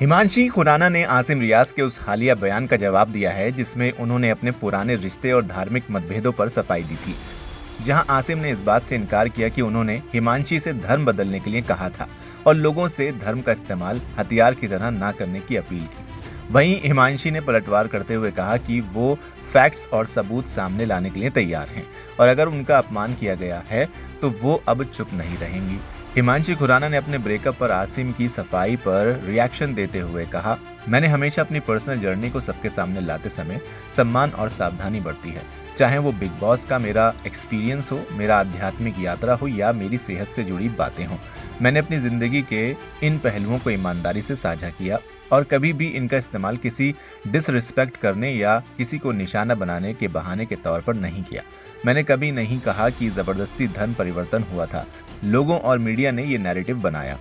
हिमांशी खुराना ने आसिम रियाज के उस हालिया बयान का जवाब दिया है जिसमें उन्होंने अपने पुराने रिश्ते और धार्मिक मतभेदों पर सफाई दी थी। जहां आसिम ने इस बात से इनकार किया कि उन्होंने हिमांशी से धर्म बदलने के लिए कहा था और लोगों से धर्म का इस्तेमाल हथियार की तरह ना करने की अपील की। वहीं हिमांशी ने पलटवार करते हुए कहा कि वो फैक्ट्स और सबूत सामने लाने के लिए तैयार हैं और अगर उनका अपमान किया गया है तो वो अब चुप नहीं रहेंगी। हिमांशी खुराना ने अपने ब्रेकअप पर आसिम की सफाई पर रिएक्शन देते हुए कहा, मैंने हमेशा अपनी पर्सनल जर्नी को सबके सामने लाते समय सम्मान और सावधानी बरती है। चाहे वो बिग बॉस का मेरा एक्सपीरियंस हो, मेरा आध्यात्मिक यात्रा हो या मेरी सेहत से जुड़ी बातें हों, मैंने अपनी जिंदगी के इन पहलुओं को ईमानदारी से साझा किया और कभी भी इनका इस्तेमाल किसी डिसरिस्पेक्ट करने या किसी को निशाना बनाने के बहाने के तौर पर नहीं किया। मैंने कभी नहीं कहा कि ज़बरदस्ती धर्म परिवर्तन हुआ था। लोगों और मीडिया ने ये नैरेटिव बनाया।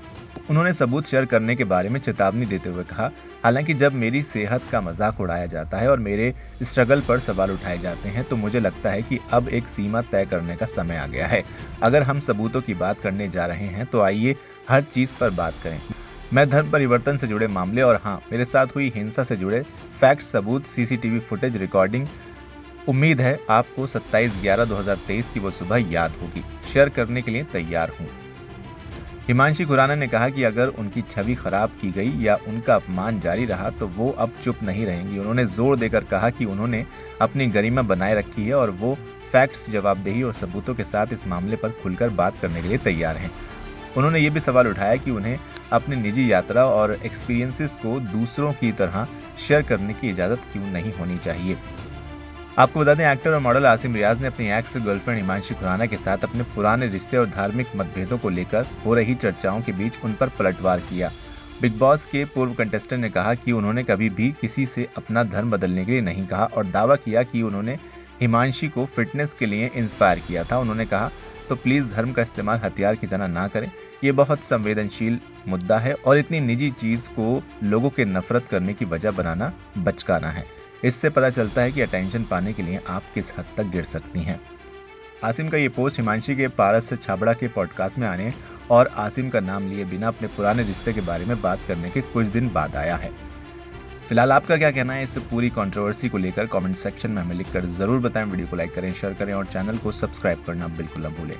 उन्होंने सबूत शेयर करने के बारे में चेतावनी देते हुए कहा, हालांकि जब मेरी सेहत का मजाक उड़ाया जाता है और मेरे स्ट्रगल पर सवाल उठाए जाते हैं तो मुझे लगता है कि अब एक सीमा तय करने का समय आ गया है। अगर हम सबूतों की बात करने जा रहे हैं तो आइए हर चीज़ पर बात करें। मैं धर्म परिवर्तन से जुड़े मामले और हाँ, मेरे साथ हुई हिंसा से जुड़े फैक्ट, सबूत, सीसीटीवी फुटेज, रिकॉर्डिंग, उम्मीद है आपको 27/11/2023 की वो सुबह याद होगी, शेयर करने के लिए तैयार हूँ। हिमांशी खुराना ने कहा कि अगर उनकी छवि खराब की गई या उनका अपमान जारी रहा तो वो अब चुप नहीं रहेंगी। उन्होंने जोर देकर कहा कि उन्होंने अपनी गरिमा बनाए रखी है और वो फैक्ट्स, जवाबदेही और सबूतों के साथ इस मामले पर खुलकर बात करने के लिए तैयार हैं। उन्होंने ये भी सवाल उठाया कि उन्हें अपनी निजी यात्रा और एक्सपीरियंसेस को दूसरों की तरह शेयर करने की इजाज़त क्यों नहीं होनी चाहिए। आपको बता दें, एक्टर और मॉडल आसिम रियाज ने अपनी एक्स गर्लफ्रेंड हिमांशी खुराना के साथ अपने पुराने रिश्ते और धार्मिक मतभेदों को लेकर हो रही चर्चाओं के बीच उन पर पलटवार किया। बिग बॉस के पूर्व कंटेस्टेंट ने कहा कि उन्होंने कभी भी किसी से अपना धर्म बदलने के लिए नहीं कहा और दावा किया कि उन्होंने हिमांशी को फिटनेस के लिए इंस्पायर किया था। उन्होंने कहा, तो प्लीज़ धर्म का इस्तेमाल हथियार की तरह ना करें। ये बहुत संवेदनशील मुद्दा है और इतनी निजी चीज़ को लोगों के नफरत करने की वजह बनाना बचकाना है। इससे पता चलता है कि अटेंशन पाने के लिए आप किस हद तक गिर सकती हैं। आसिम का ये पोस्ट हिमांशी के पारस से छाबड़ा के पॉडकास्ट में आने और आसिम का नाम लिए बिना अपने पुराने रिश्ते के बारे में बात करने के कुछ दिन बाद आया है। फिलहाल आपका क्या कहना है इस पूरी कंट्रोवर्सी को लेकर? कमेंट सेक्शन में हमें लिखकर ज़रूर बताएं। वीडियो को लाइक करें, शेयर करें और चैनल को सब्सक्राइब करना बिल्कुल न भूलें।